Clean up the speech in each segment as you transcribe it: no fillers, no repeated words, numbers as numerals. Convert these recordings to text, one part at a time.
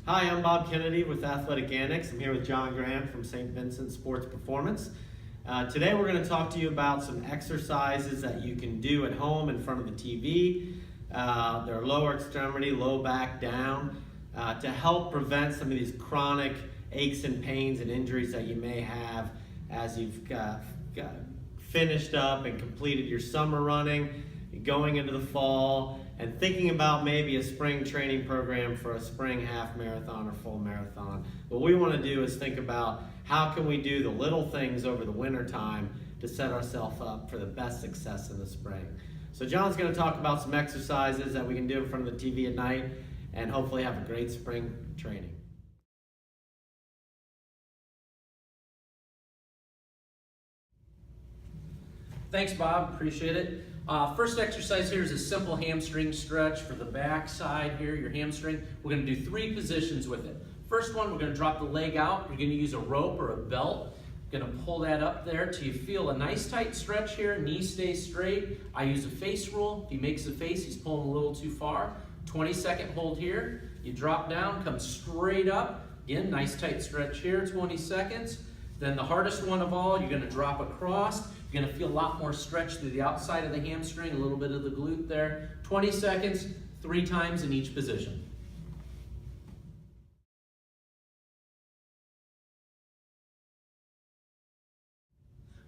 Hi, I'm Bob Kennedy with Athletic Annex. I'm here with John Grant from St. Vincent Sports Performance. Today we're going to talk to you about some exercises that you can do at home in front of the TV. They're lower extremity, low back, down, to help prevent some of these chronic aches and pains and injuries that you may have as you've finished up and completed your summer running, going into the fall, and thinking about maybe a spring training program for a spring half marathon or full marathon. What we want to do is think about how can we do the little things over the winter time to set ourselves up for the best success in the spring. So John's going to talk about some exercises that we can do in front of the TV at night and hopefully have a great spring training. Thanks, Bob. Appreciate it. First exercise here is a simple hamstring stretch for the back side here, your hamstring. We're going to do 3 positions with it. First one, we're going to drop the leg out. You're going to use a rope or a belt. You're going to pull that up there till you feel a nice tight stretch here. Knee stays straight. I use a face rule. If he makes a face, he's pulling a little too far. 20-second hold here. You drop down, come straight up. Again, nice tight stretch here, 20 seconds. Then the hardest one of all, you're going to drop across. You're going to feel a lot more stretch through the outside of the hamstring, a little bit of the glute there. 20 seconds, 3 times in each position.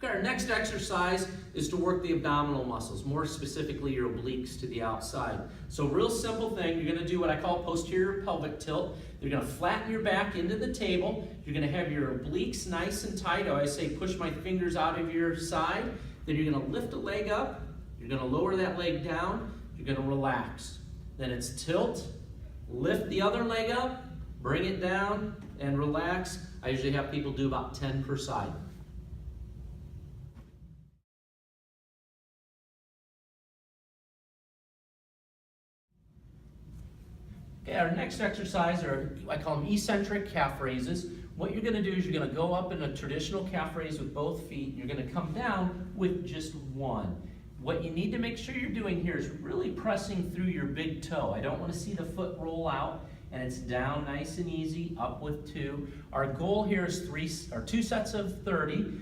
Okay, our next exercise is to work the abdominal muscles, more specifically your obliques to the outside. So real simple thing, you're going to do what I call posterior pelvic tilt. You're going to flatten your back into the table. You're going to have your obliques nice and tight. I always say push my fingers out of your side. Then you're going to lift a leg up. You're going to lower that leg down. You're going to relax. Then it's tilt, lift the other leg up, bring it down, and relax. I usually have people do about 10 per side. Okay, our next exercise are, I call them eccentric calf raises. What you're going to do is you're going to go up in a traditional calf raise with both feet, and you're going to come down with just one. What you need to make sure you're doing here is really pressing through your big toe. I don't want to see the foot roll out, and it's down nice and easy, up with 2. Our goal here is 2 sets of 30.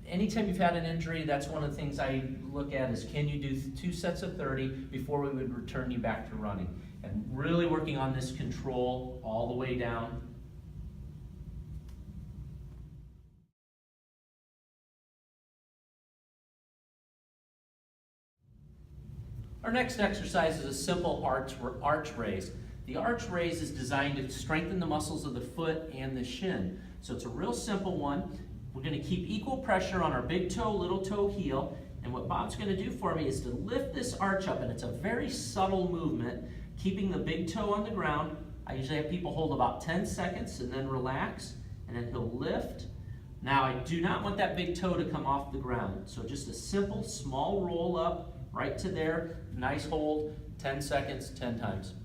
Anytime you've had an injury, that's one of the things I look at is can you do 2 sets of 30 before we would return you back to running. And really working on this control all the way down. Our next exercise is a simple arch raise. The arch raise is designed to strengthen the muscles of the foot and the shin. So it's a real simple one. We're going to keep equal pressure on our big toe, little toe, heel. And what Bob's going to do for me is to lift this arch up, and it's a very subtle movement, keeping the big toe on the ground. I usually have people hold about 10 seconds and then relax, and then he'll lift. Now, I do not want that big toe to come off the ground. So just a simple, small roll up right to there. Nice hold, 10 seconds, 10 times.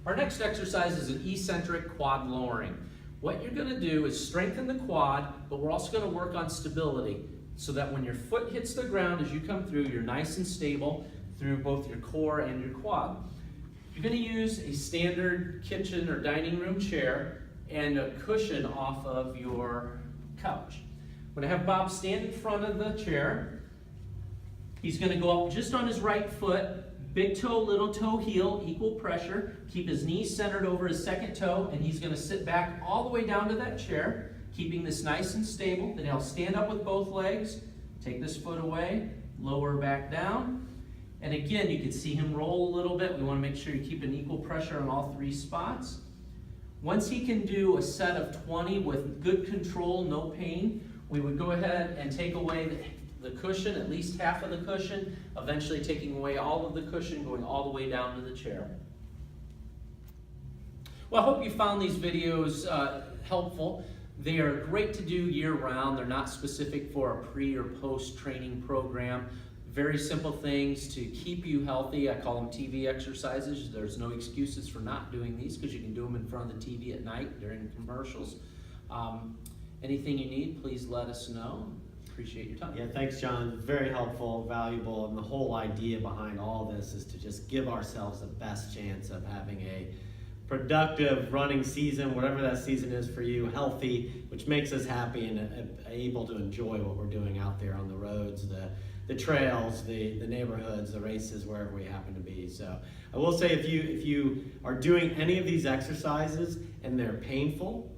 Our next exercise is an eccentric quad lowering. What you're going to do is strengthen the quad, but we're also going to work on stability so that when your foot hits the ground as you come through, you're nice and stable through both your core and your quad. You're going to use a standard kitchen or dining room chair and a cushion off of your couch. I'm going to have Bob stand in front of the chair. He's going to go up just on his right foot. Big toe, little toe, heel, equal pressure. Keep his knees centered over his second toe, and he's going to sit back all the way down to that chair, keeping this nice and stable. Then he'll stand up with both legs, take this foot away, lower back down. And again, you can see him roll a little bit. We want to make sure you keep an equal pressure on all 3 spots. Once he can do a set of 20 with good control, no pain, we would go ahead and take away the cushion, at least half of the cushion, eventually taking away all of the cushion, going all the way down to the chair. Well, I hope you found these videos helpful. They are great to do year-round. They're not specific for a pre- or post-training program. Very simple things to keep you healthy. I call them TV exercises. There's no excuses for not doing these because you can do them in front of the TV at night during commercials. Anything you need, please let us know. appreciate your time. Yeah, thanks, John. Very helpful, valuable, and the whole idea behind all this is to just give ourselves the best chance of having a productive running season, whatever that season is for you, healthy, which makes us happy and able to enjoy what we're doing out there on the roads, the trails, the neighborhoods, the races, wherever we happen to be. So I will say, if you are doing any of these exercises and they're painful,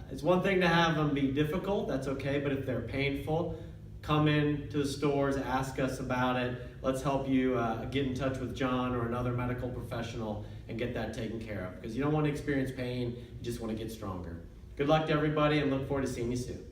it's one thing to have them be difficult, that's okay, but if they're painful, come in to the stores, ask us about it. Let's help you get in touch with John or another medical professional and get that taken care of. Because you don't want to experience pain, you just want to get stronger. Good luck to everybody and look forward to seeing you soon.